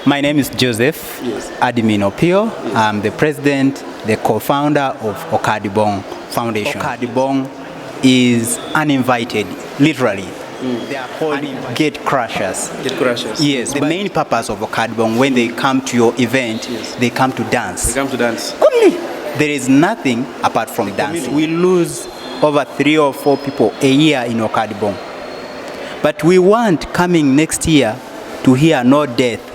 My name is Joseph Admin Opio. I'm the president, the co-founder of Okadibong Foundation. Okadibong is uninvited, literally. They are called gate crashers. Gate crashers. Yes, the main purpose of Okadibong, when they come to your event, they come to dance. They come to dance. Only. There is nothing apart from dancing. We lose over 3 or 4 people a year in Okadibong. But we want coming next year to hear no death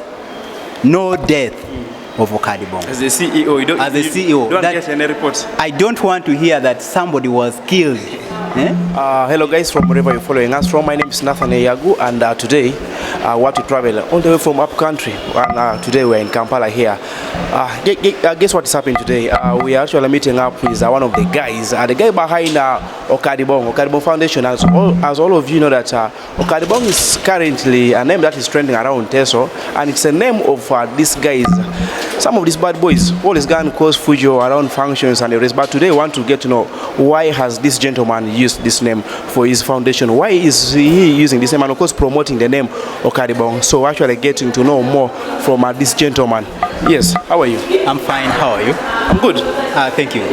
of Okadibong. As the CEO, you don't get any reports. I don't want to hear that somebody was killed. Hello guys, from wherever you're following us from. My name is Nathan Eyagu, and today I want to travel all the way from up country, and today we're in Kampala here. Guess what is happening today? We are actually meeting up with one of the guys, the guy behind Okadibong Foundation. As all of you know that Okadibong is currently a name that is trending around Teso, and it's a name of these guys. Some of these bad boys always gone cause fujo around functions and the rest. But today I want to get to know why has this gentleman used this name for his foundation. Why is he using this name, and of course promoting the name Okadibong? So actually getting to know more from this gentleman. Yes, how are you? I'm fine. How are you? I'm good. Thank you.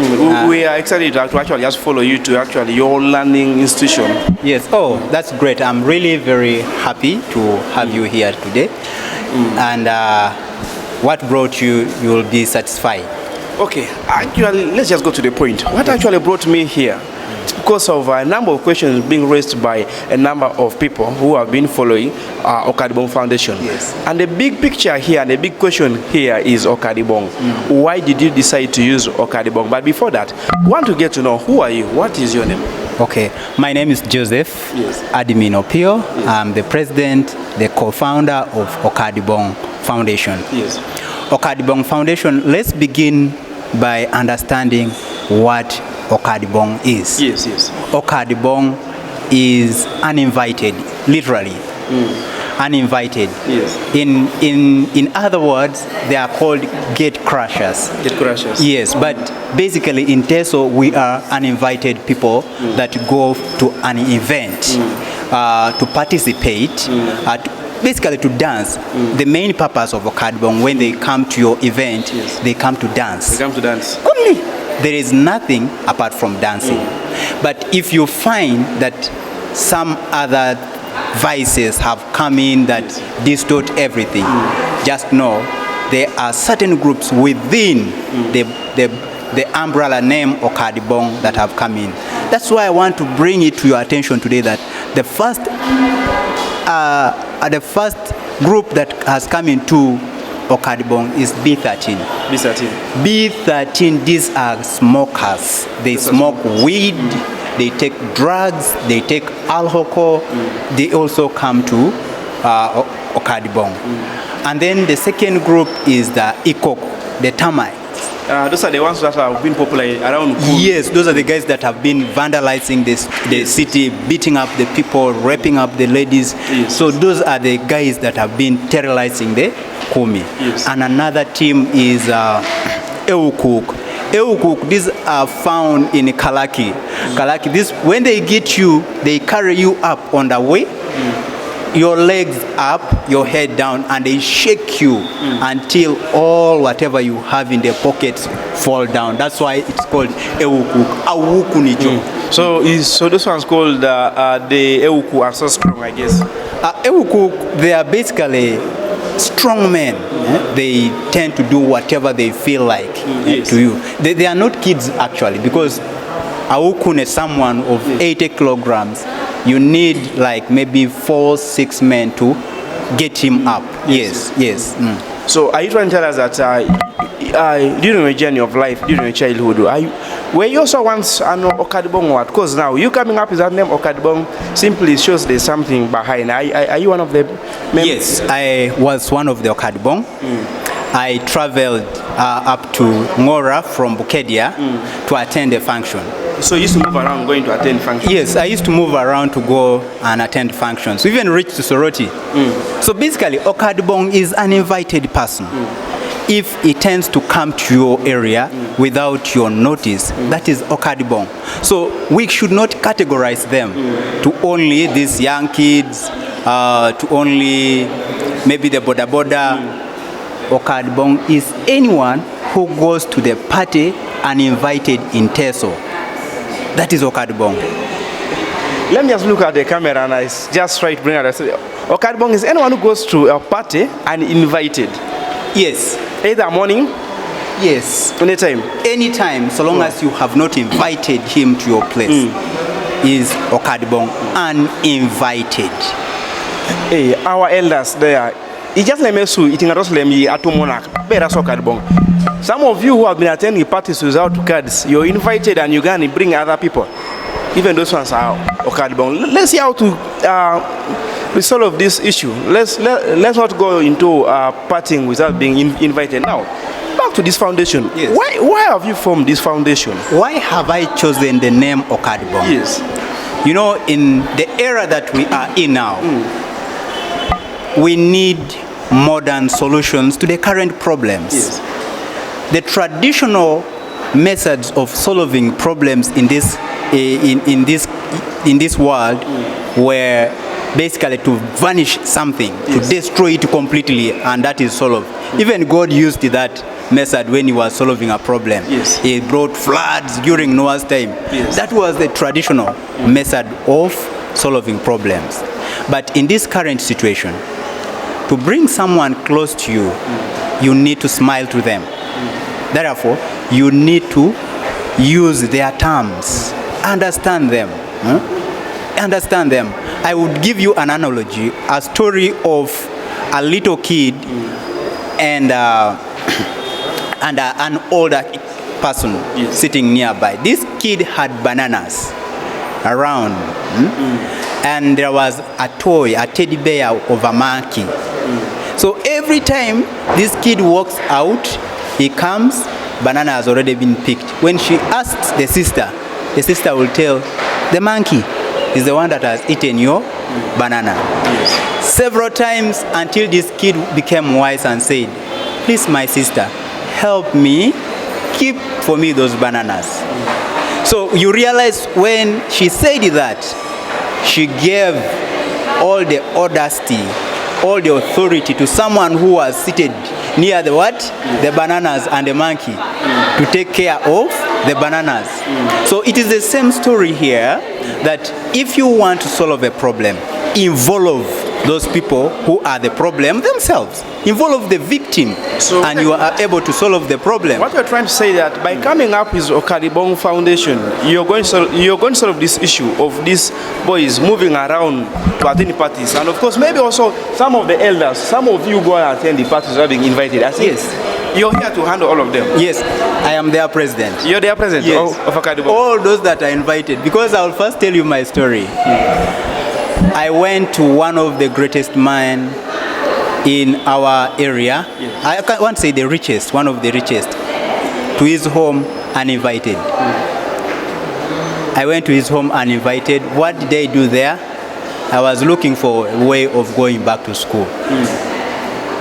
We are excited to actually just follow you to actually your learning institution. Yes. Oh, that's great. I'm really very happy to have you here today. And what brought you, you will be satisfied. Okay, actually, let's just go to the point. What actually brought me here? It's because of a number of questions being raised by a number of people who have been following Okadibong Foundation. Yes. And the big picture here, and the big question here is Okadibong. Why did you decide to use Okadibong? But before that, I want to get to know, who are you? What is your name? Okay, my name is Joseph Admin Opio. I'm the president, the co-founder of Okadibong Foundation. Yes. Okadibong Foundation, let's begin by understanding what Okadibong is. Yes. Okadibong is uninvited, literally. Uninvited. Yes. In other words, they are called gate crashers. Gate crashers. Yes, but basically in Teso, we are uninvited people that go to an event to participate, basically to dance. The main purpose of Okadibong, when they come to your event, they come to dance. They come to dance. Only. There is nothing apart from dancing. But if you find that some other vices have come in that distort everything, just know there are certain groups within the umbrella name Okadibong that have come in. That's why I want to bring it to your attention today that the first group that has come into Okadibong is B13. B13, these are smokers. They smoke weed, they take drugs, they take alcohol. They also come to Okadibong. And then the second group is the Ikok, the termites. Those are the ones that have been popular around Kuru. Yes, those are the guys that have been vandalizing the city, beating up the people, raping up the ladies. Yes. So those are the guys that have been terrorizing the Kumi. Yes. And another team is Eukuk. Eukuk, these are found in Kalaki. Kalaki, this, when they get you, they carry you up on the way. Your legs up, your head down, and they shake you until all whatever you have in their pockets fall down. That's why it's called Ewukuk. Awuku nicho. So this one's called the Ewuku are so strong, I guess. Ewukuk, they are basically strong men. They tend to do whatever they feel like to you. They are not kids actually, because Awukun is someone of 80 kilograms. You need like maybe 4-6 men to get him up. Yes. So are you trying to tell us that during your journey of life, during your childhood, were you also once an Okadibong what? Because now you coming up with that name Okadibong simply shows there's something behind. Are you one of the members? Yes, I was one of the Okadibong. I traveled up to Ngora from Bukedia to attend a function. So you used to move around going to attend functions? Yes, I used to move around to go and attend functions, even reach to Soroti. So basically, Okadibong is an invited person. If he tends to come to your area without your notice, that is Okadibong. So we should not categorize them to only these young kids, to only maybe the boda boda. Okadibong is anyone who goes to the party uninvited in Teso. That is Okadibong. Let me just look at the camera and I just try to bring out. Okadibong is anyone who goes to a party uninvited. Yes. Either morning, Yes. anytime. Anytime, so long as you have not invited him to your place, is Okadibong uninvited. Hey, our elders there. It just let me so eating a roslem at monarch. Better so Okadibong. Some of you who have been attending parties without cards, you're invited and you can bring other people. Even those ones are Okadibong. Let's see how to resolve this issue. Let's not go into partying without being invited. Now, back to this foundation. Yes. Why have you formed this foundation? Why have I chosen the name Okadibong? Yes. You know, in the era that we are in now, we need modern solutions to the current problems. Yes. The traditional methods of solving problems in this world were basically to vanish something, to destroy it completely, and that is solved. Even God used that method when he was solving a problem. Yes. He brought floods during Noah's time. Yes. That was the traditional method of solving problems. But in this current situation, to bring someone close to you, you need to smile to them. Therefore, you need to use their terms, understand them. Understand them. I would give you an analogy, a story of a little kid and an older person sitting nearby. This kid had bananas around, and there was a toy, a teddy bear of a monkey. So every time this kid walks out, he comes, banana has already been picked. When she asks the sister will tell, the monkey is the one that has eaten your banana. Yes. Several times until this kid became wise and said, please my sister, help me, keep for me those bananas. So you realize when she said that, she gave all the audacity, all the authority to someone who was seated near the what? The bananas and the monkey to take care of the bananas. So it is the same story here, that if you want to solve a problem, involve those people who are the problem themselves. Involve the victim, and you are able to solve the problem. What you're trying to say that by coming up with Okadibong Foundation, you're going to solve this issue of these boys moving around to attend parties, and of course maybe also some of the elders, some of you go and attend the parties without being invited. Yes. You're here to handle all of them. Yes, I am their president. You're their president. Yes. Of Okadibong. All those that are invited, because I'll first tell you my story. I went to one of the greatest men in our area. Yes. I can't say the richest, one of the richest, to his home uninvited. I went to his home uninvited. What did I do there? I was looking for a way of going back to school.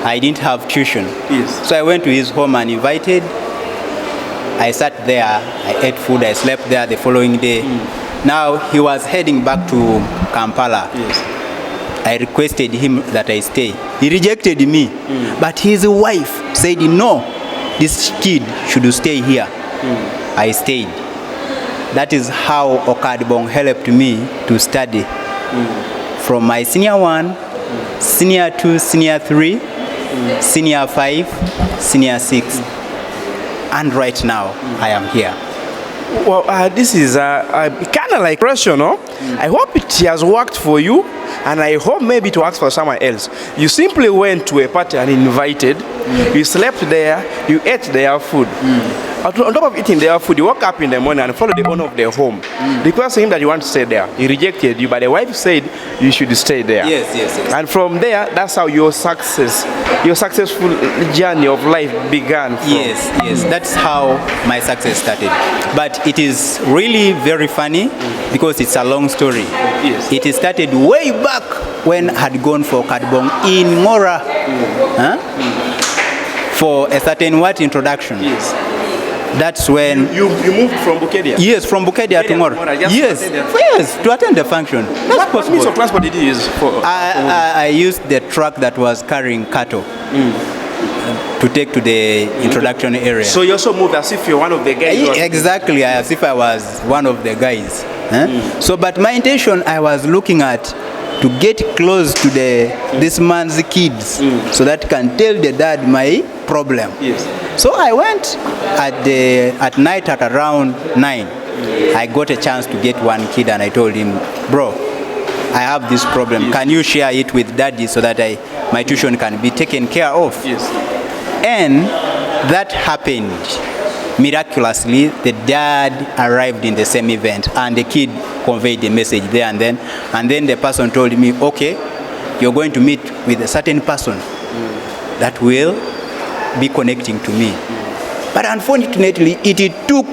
I didn't have tuition. Yes. So I went to his home uninvited. I sat there, I ate food, I slept there the following day. Now he was heading back to Kampala. Yes. I requested him that I stay. He rejected me. But his wife said, no, this kid should stay here. I stayed. That is how Okadibong helped me to study. From my senior 1, senior 2, senior 3, senior 5, senior 6. And right now, I am here. Well, this is kind of like pressure, no? I hope it has worked for you, and I hope maybe it works for someone else. You simply went to a party and invited, you slept there, you ate their food. On top of eating their food, you woke up in the morning and followed the owner of their home. Requesting him that you want to stay there. He rejected you, but the wife said you should stay there. Yes. And from there, that's how your successful journey of life began. Yes. That's how my success started. But it is really very funny because it's a long story. Yes. It started way back when I had gone for Okadibong in Mora for a certain introduction. Yes. That's when you moved from Bukedia? Yes, from Bukedia to Mora. Yes, to attend the function. That's possible. What means of transport did you use for? I used the truck that was carrying cattle to take to the introduction area. So you also moved as if you're one of the guys? Exactly, as if I was one of the guys. So, but my intention, I was looking at to get close to this man's kids so that can tell the dad my problem. Yes. So I went at night at around 9. I got a chance to get one kid and I told him, bro, I have this problem. Can you share it with daddy so that my tuition can be taken care of? Yes. And that happened. Miraculously, the dad arrived in the same event and the kid conveyed the message there and then. And then the person told me, okay, you're going to meet with a certain person that will be connecting to me. But unfortunately, it took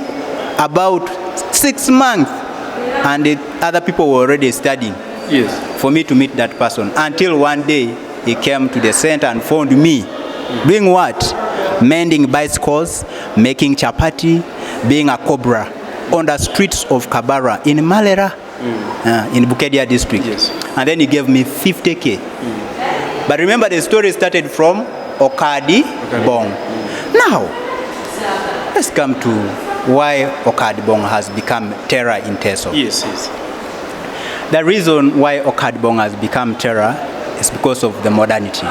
about 6 months and the other people were already studying for me to meet that person. Until one day, he came to the center and found me. Doing what? Mending bicycles, making chapati, being a cobra on the streets of Kabara in Malera, in Bukedia district. Yes. And then he gave me 50K. But remember, the story started from Okadibong. Now, let's come to why Okadibong has become terror in Teso. Yes, yes. The reason why Okadibong has become terror is because of the modernity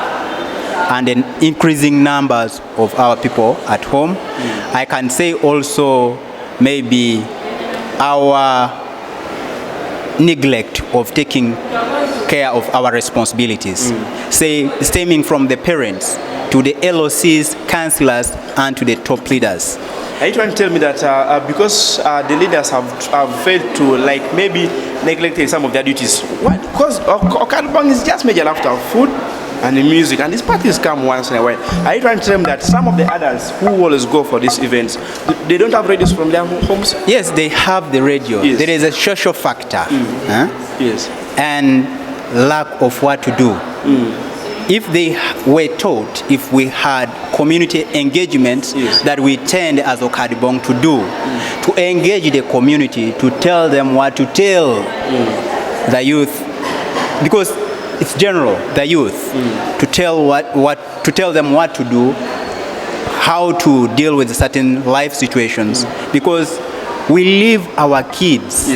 and the increasing numbers of our people at home. I can say also maybe our neglect of taking care of our responsibilities, say stemming from the parents to the LOCs, councillors, and to the top leaders. Are you trying to tell me that because the leaders have failed to maybe neglected some of their duties? What? Because Okadibong is just major after food and the music, and these parties come once in a while. Are you trying to tell me that some of the others who always go for these events, they don't have radios from their homes? Yes, they have the radio. Yes. There is a social factor. Yes. And lack of what to do. If they were taught, if we had community engagements that we tend as Okadibong to do, to engage the community, to tell them what to tell the youth, because it's general, the youth, to tell to tell them what to do, how to deal with certain life situations, because we leave our kids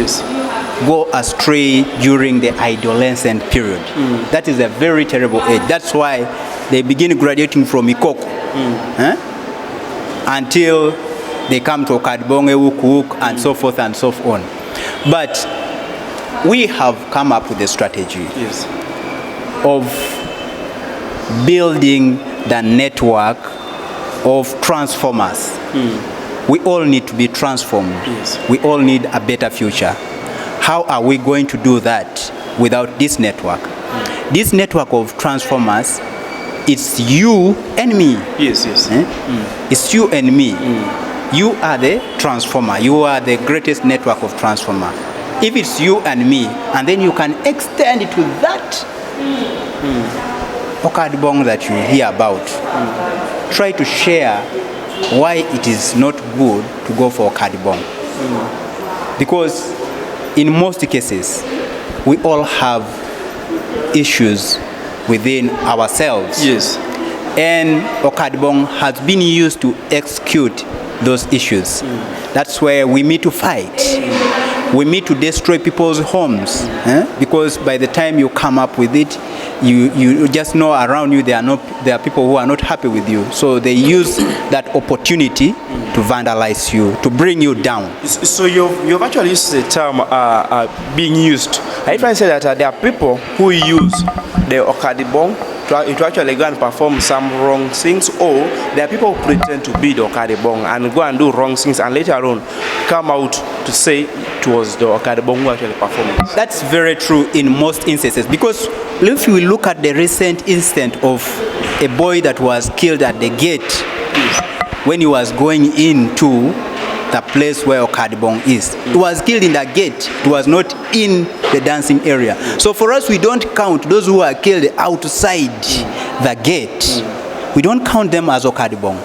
go astray during the adolescent period. That is a very terrible age. That's why they begin graduating from Ikoko until they come to Okadibong, Ewukuk, and so forth and so on. But we have come up with a strategy of building the network of transformers. We all need to be transformed. We all need a better future. How are we going to do that without this network? This network of transformers, it's you and me. It's you and me. You are the transformer. You are the greatest network of transformer. If it's you and me, and then you can extend it to that Okadibong that you hear about. Try to share why it is not good to go for Okadibong. Because in most cases, we all have issues within ourselves. And Okadibong has been used to execute those issues. That's where we meet to fight. We meet to destroy people's homes. Because by the time you come up with it, you just know around you there are people who are not happy with you. So they use that opportunity to vandalize you, to bring you down. So you've actually used the term being used. Are you trying to say that there are people who use the Okadibong to actually go and perform some wrong things, or there are people who pretend to be the Okadibong and go and do wrong things and later on come out to say it was the Okadibong who actually performed this? That's very true in most instances, because if we look at the recent incident of a boy that was killed at the gate when he was going into the place where Okadibong is. He was killed in the gate. He was not in the dancing area. So for us, we don't count those who are killed outside the gate. We don't count them as Okadibong.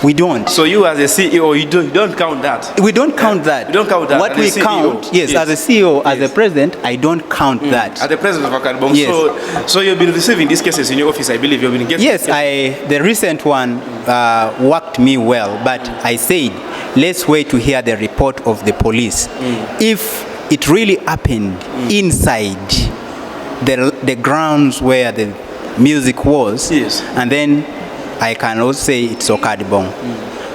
We don't. So you as a CEO, you don't count that. We don't count that. You don't count that. What we CEO, count, yes, as a CEO, as a president, I don't count that. As the president of Okadibong. Yes. So you've been receiving these cases in your office, I believe. You've been getting. Yes, the recent one worked me well, but I said, let's wait to hear the report of the police. If it really happened inside the grounds where the music was, yes, and then I can also say it's Okadibong.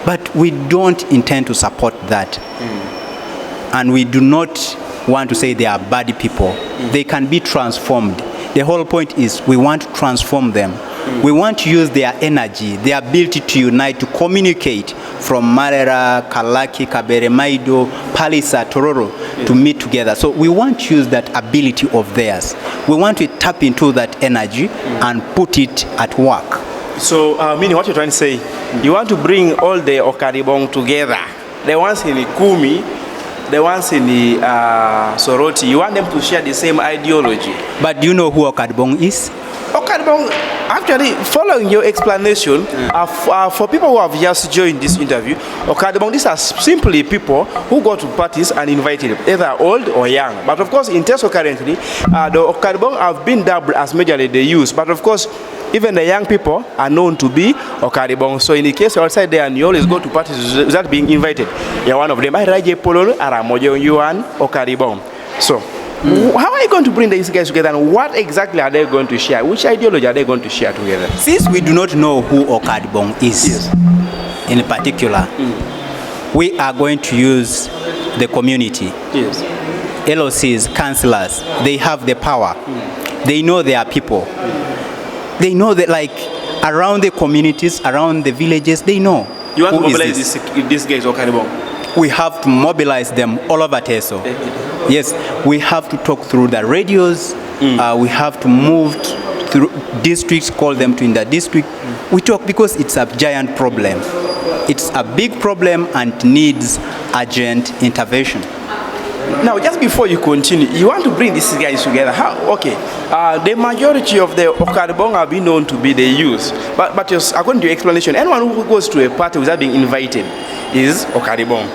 But we don't intend to support that. And we do not want to say they are bad people. They can be transformed. The whole point is we want to transform them. We want to use their energy, their ability to unite, to communicate from Marera, Kalaki, Kabere, Maido, Palisa, Tororo, to meet together. So we want to use that ability of theirs. We want to tap into that energy and put it at work. So, meaning what you're trying to say, you want to bring all the Okadibong together, the ones in the Kumi, the ones in the Soroti, you want them to share the same ideology. But do you know who Okadibong is? Okadibong, actually, following your explanation, for people who have just joined this interview, Okadibong, these are simply people who go to parties and invited, either old or young. But of course, in Teso currently, the Okadibong have been dubbed as majorly the youth. But of course, even the young people are known to be Okadibong. So in the case you're outside there and you always go to parties without being invited, you're one of them. I Raje Pololo, Aramojo, Yuan, Okadibong. So, how are you going to bring these guys together, and what exactly are they going to share? Which ideology are they going to share together? Since we do not know who Okadibong is, in particular, we are going to use the community. Yes. LOCs, councillors, they have the power. They know their people. They know that, like, around the communities, around the villages, they know. You want to mobilize these guys, Okadibong? We have to mobilize them all over Teso. Yes, we have to talk through the radios. We have to move through districts, call them to in the district. We talk because it's a giant problem. It's a big problem and needs urgent intervention. Now, just before you continue, you want to bring these guys together. How? Okay. The majority of the Okadibong have been known to be the youth. But just according to your explanation, anyone who goes to a party without being invited is Okadibong.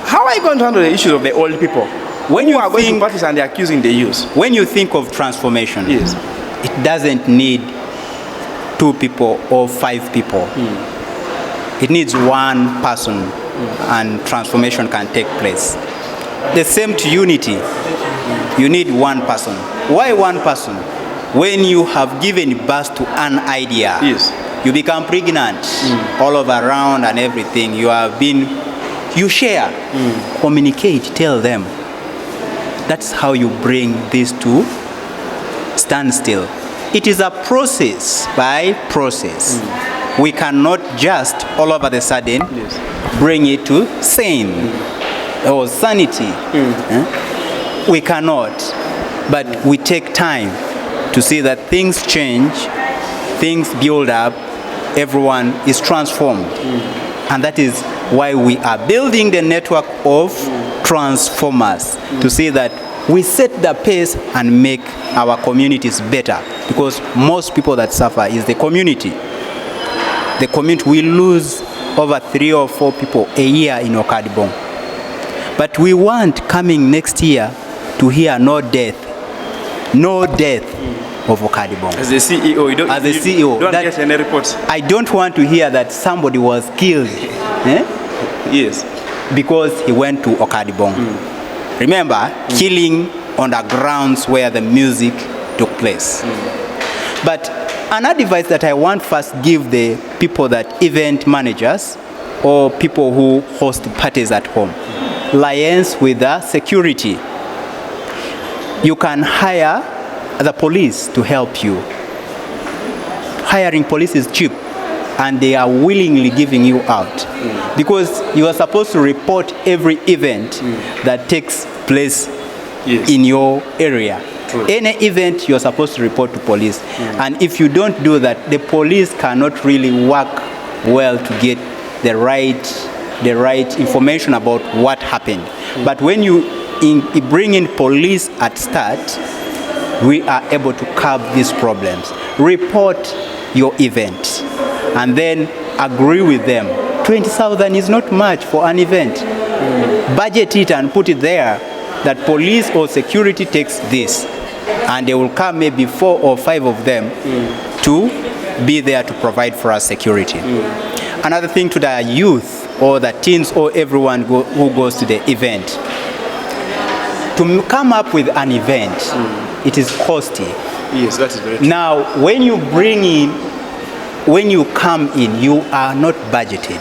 How are you going to handle the issues of the old people? When you are going to parties and they're accusing the youth. When you think of transformation, yes, it doesn't need 2 people or 5 people. It needs one person and transformation can take place. The same to unity. You need one person. Why one person? When you have given birth to an idea, yes, you become pregnant all over around and everything. You share, communicate, tell them. That's how you bring this to standstill. It is a process by process. We cannot just all over the sudden bring it to sane or sanity. We cannot, but we take time to see that things change, things build up, everyone is transformed. And that is why we are building the network of transformers to see that we set the pace and make our communities better, because most people that suffer is the community. The community, we lose over 3 or 4 people a year in Okadibong. But we want coming next year to hear no death of Okadibong. As the CEO, you don't get any reports. I don't want to hear that somebody was killed. Yes. Because he went to Okadibong. Remember, killing on the grounds where the music took place. But an advice that I want first give the people that event managers or people who host parties at home, liaise with the security. You can hire the police to help you. Hiring police is cheap and they are willingly giving you out because you are supposed to report every event that takes place in your area. True. Any event you're supposed to report to police. And if you don't do that, the police cannot really work well to get the right information about what happened. But when you bring in police at start, we are able to curb these problems. Report your event and then agree with them 20,000 is not much for an event. Budget it and put it there that police or security takes this, and they will come maybe 4 or 5 of them to be there to provide for us security. Another thing to the youth or the teens or everyone who goes to the event, to come up with an event, it is costly. Yes, that is very true. Now, when you come in, you are not budgeted.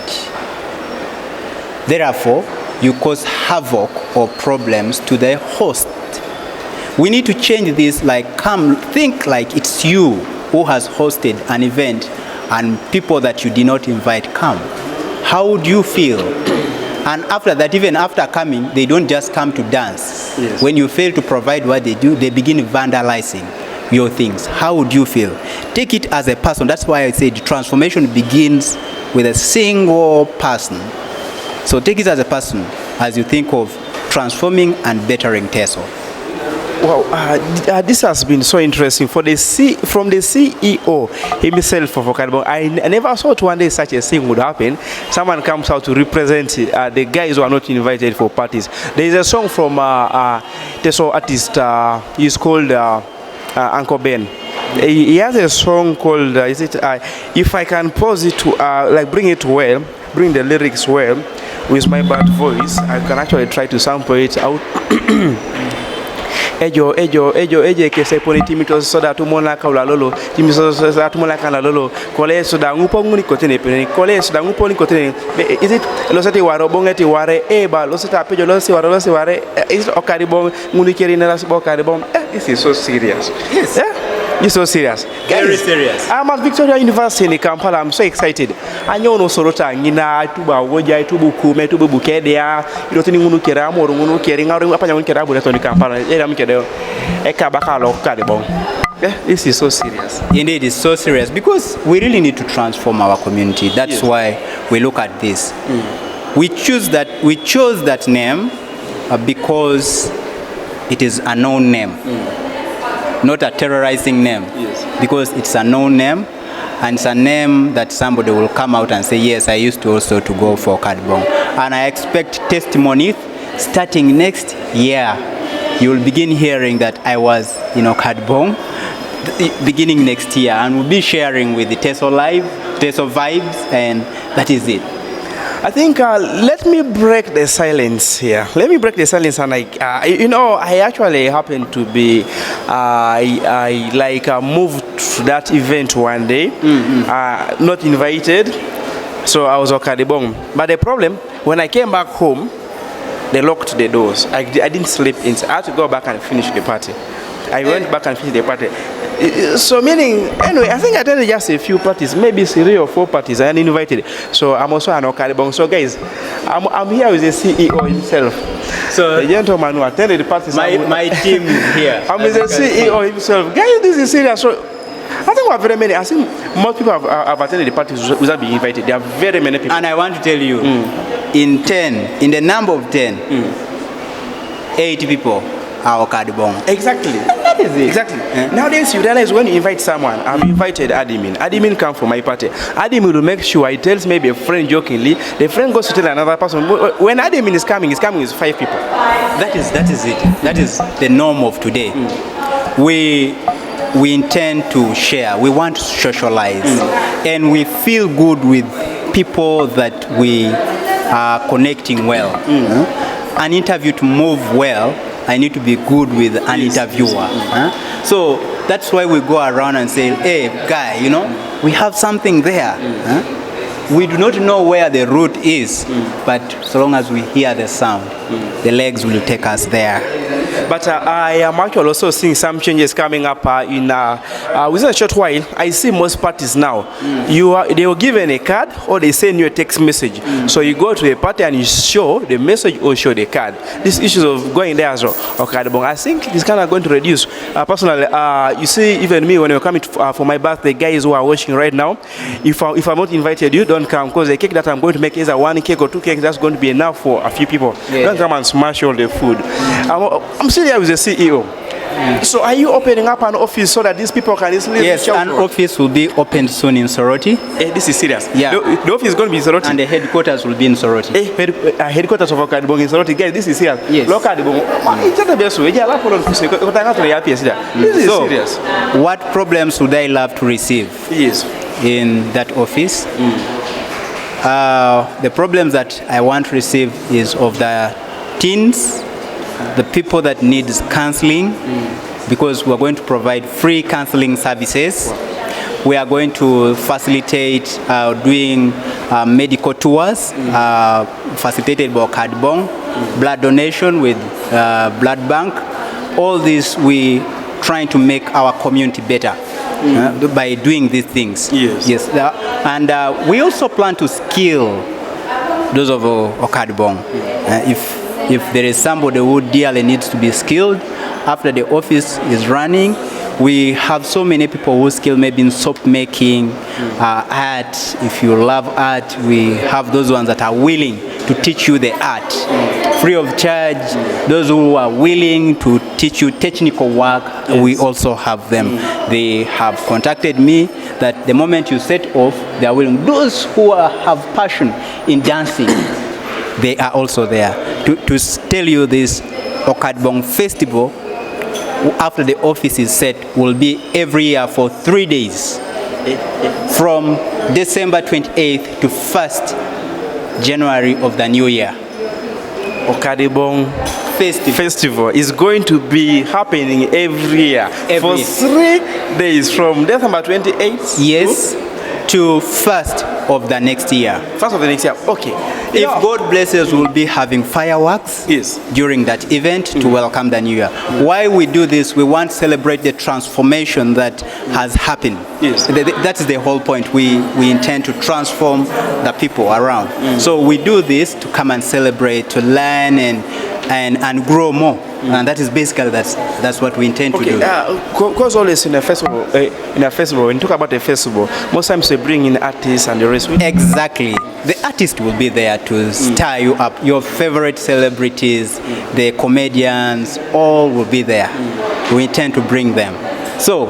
Therefore, you cause havoc or problems to the host. We need to change this, like think like it's you who has hosted an event and people that you did not invite come. How would you feel? And after that, even after coming, they don't just come to dance. Yes. When you fail to provide what they do, they begin vandalizing your things. How would you feel? Take it as a person. That's why I said transformation begins with a single person. So take it as a person as you think of transforming and bettering teso. Wow, this has been so interesting. From the CEO himself of Okadibong, I never thought one day such a thing would happen. Someone comes out to represent the guys who are not invited for parties. There is a song from teso artist, he's called Uncle Ben. He has a song called, If I Can Pause It to, bring it well, bring the lyrics well, with my bad voice, I can actually try to sample it out. Ejo que se pone tímido soda tumona kaula lolo tímido soda tumona kana lolo kole soda ngupo nguni kotene pene kole soda ngupo ni kotene is it losati waro bongeti ware eba losata pejo losi ware is it Okadibong nguni keri na lasi Okadibong. This is so serious. Yes. You're so serious. Very serious. I'm at Victoria University in Kampala. I'm so excited. I know no sorota ngina tuba woja tubu kume tubu bukedea ilotini ngunu kera mo ngunu keri ngaru apa nyamun kera bude to ni Kampala era mkedeo eka bakalo Okadibong. This is so serious. Indeed, it's so serious because we really need to transform our community. That's why we look at this. We chose that name because it is a known name. Not a terrorizing name, because it's a known name, and it's a name that somebody will come out and say, yes, I used to also to go for Okadibong. And I expect testimonies starting next year. You will begin hearing that I was in Okadibong beginning next year, and we'll be sharing with the teso Live, teso Vibes, and that is it. I think let me break the silence here. Let me break the silence, and I actually happened to be moved to that event one day, not invited, so I was Okadibong. But the problem, when I came back home, they locked the doors. I didn't sleep inside. I had to go back and finish the party. I went back and finished the party. So meaning, anyway, I think I attended just a few parties, maybe 3 or 4 parties, and invited. So I'm also an Okadibong. So guys, I'm here with the CEO himself. So the gentleman who attended the parties. My team is here. I'm with the CEO himself. Guys, this is serious. So I think we have very many. I think most people have attended the parties without being invited. There are very many people. And I want to tell you, in the number of 10, 8 people are Okadibong. Exactly. That is it. Exactly. Nowadays, you realize when you invite someone, I've invited Admin. Admin come from my party. Admin will make sure he tells maybe a friend jokingly. The friend goes to tell another person. When Admin is coming with 5 people. That is it. That is the norm of today. We intend to share. We want to socialize, and we feel good with people that we are connecting well. An interview to move well, I need to be good with an interviewer. So that's why we go around and say, hey, guy, we have something there. We do not know where the route is, but so long as we hear the sound, the legs will take us there. But I am actually also seeing some changes coming up within a short while. I see most parties now. They were given a card or they send you a text message. So you go to a party and you show the message or show the card. These issues of going there as well. Okadibong, I think it's kind of going to reduce. Personally, you see, even me, when you're coming for my birthday, guys who are watching right now, if I'm not invited, you don't come, because the cake that I'm going to make is a 1 cake or 2 cakes. That's going to be enough for a few people. Don't come and smash all the food. I'm I'm still here with the CEO. So are you opening up an office so that these people can easily Yes, reach out an to us? office will be opened soon in Soroti. This is serious. Yeah. The office is going to be in Soroti. And the headquarters will be in Soroti. Headquarters of Okadibong in Soroti. Guys, this is serious. Yes. Okadibong. This is So, serious. what problems would I love to receive Yes. in that office? The problems that I want to receive is of the teens, the people that need counseling, because we're going to provide free counseling services. We are going to facilitate doing medical tours facilitated by Okadibong, blood donation with blood bank. All this we trying to make our community better by doing these things. Yes. And we also plan to skill those of Okadibong. If there is somebody who dearly needs to be skilled after the office is running, we have so many people who skill maybe in soap making, art. If you love art, we have those ones that are willing to teach you the art free of charge. Those who are willing to teach you technical work, we also have them. They have contacted me that the moment you set off, they are willing. Those who have passion in dancing, they are also there. To tell you this, Okadibong Festival, after the office is set, will be every year for 3 days, from December 28th to 1st January of the new year. Okadibong Festival is going to be happening every year for 3 days, from December 28th Yes, to 1st of the next year. First of the next year. Okay. If God blesses, we'll be having fireworks during that event to welcome the new year. Why we do this? We want to celebrate the transformation that has happened. Yes. That is the whole point. We intend to transform the people around. So we do this to come and celebrate, to learn and grow more. And that is basically that's what we intend to do. Because always in a festival, when you talk about a festival, most times they bring in artists and the rest. Exactly. The artist will be there to stir you up. Your favorite celebrities, the comedians, all will be there. We intend to bring them. So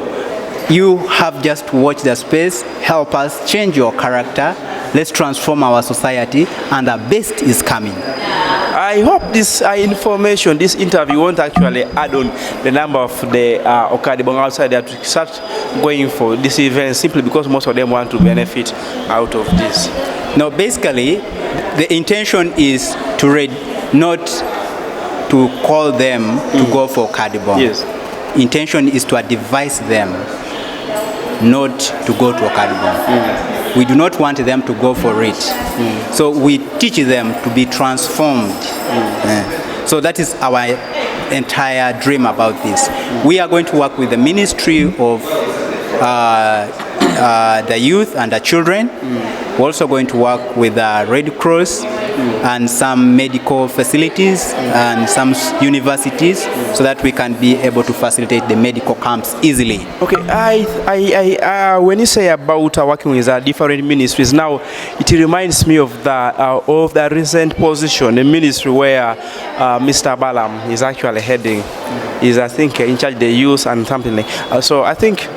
you have just to watch the space, help us change your character. Let's transform our society, and the best is coming. I hope this information, this interview won't actually add on the number of the Okadibong outside there to start going for this event, simply because most of them want to benefit out of this. No, basically, the intention is to not to call them to go for Okadibong. Yes. Intention is to advise them not to go to Okadibong. We do not want them to go for it. So we teach them to be transformed. So that is our entire dream about this. We are going to work with the Ministry of the Youth and the Children. We're also going to work with the Red Cross and some medical facilities and some universities, so that we can be able to facilitate the medical camps easily. Okay, when you say about working with different ministries, now it reminds me of the recent position, the ministry where Mr. Balam is actually heading. Is, I think, in charge of the youth and something like. So I think Mr.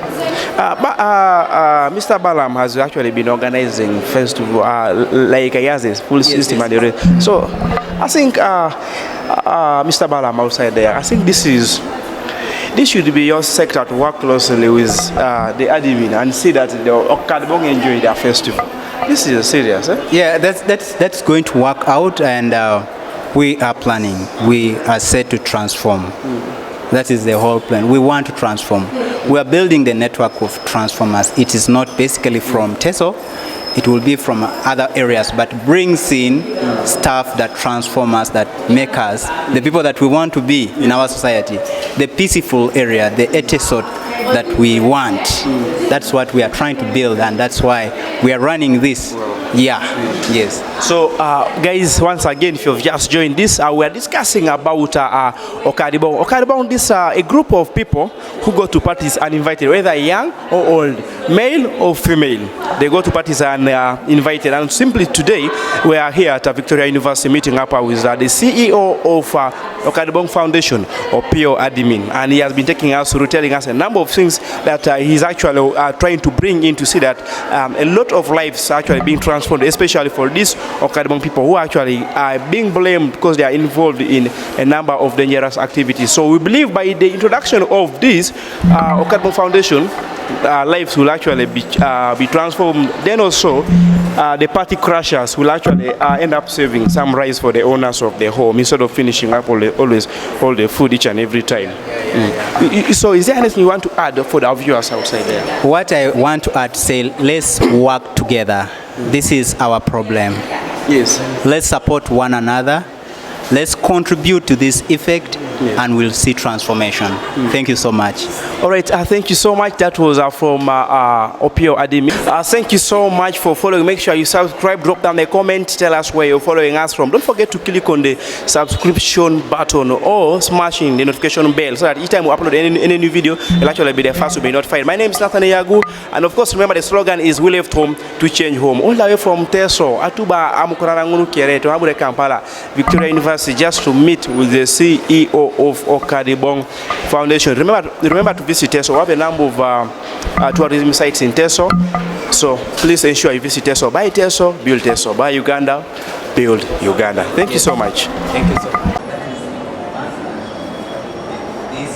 Balam has actually been organizing festival, like he has a full system. Yes. And so I think Mr. Balam outside there, I think this should be your sector to work closely with the admin and see that the Okadibong enjoy their festival. This is serious, eh? Yeah, that's going to work out, and we are planning. We are set to transform. That is the whole plan. We want to transform. We are building the network of transformers. It is not basically from Teso. It will be from other areas, but brings in stuff that transform us, that make us the people that we want to be in our society. The peaceful area, the etisode that we want. That's what we are trying to build, and that's why we are running this. Yeah, yes. So, guys, once again, if you've just joined this, we are discussing about Okadibong. Okadibong, this is a group of people who go to parties uninvited, whether young or old, male or female. They go to parties and invited. And simply today, We are here at Victoria University meeting up with the CEO of Okadibong Foundation, or PO Admin, and he has been taking us through, telling us a number of things that he's actually trying to bring in to see that a lot of lives are actually being transformed, especially for these Okadibong people who actually are being blamed because they are involved in a number of dangerous activities. So we believe by the introduction of this Okadibong Foundation, lives will actually be transformed. Then also the party crashers will actually end up saving some rice for the owners of the home instead of finishing up all the food each and every time. So is there anything you want to add for the viewers outside there? What I want to add, say, let's work together. This is our problem. Yes. Let's support one another. Let's contribute to this effect, and we'll see transformation. Thank you so much. All right, thank you so much. That was from Opio Adimi. Thank you so much for following. Make sure you subscribe, drop down a comment, tell us where you're following us from. Don't forget to click on the subscription button or smashing the notification bell so that each time we upload any new video, you'll actually be the first to be notified. My name is Nathan Yagu, and of course, remember the slogan is "We left home to change home." All the way from Teso, Atuba, Amukurarangunu Kere, to Abure Kampala, Victoria University, just to meet with the CEO of Okadibong Foundation. Remember to visit Teso. We have a number of tourism sites in Teso, so please ensure you visit Teso. Buy Teso, build Teso. Buy Uganda, build Uganda. Thank you so much. Thank you so much. This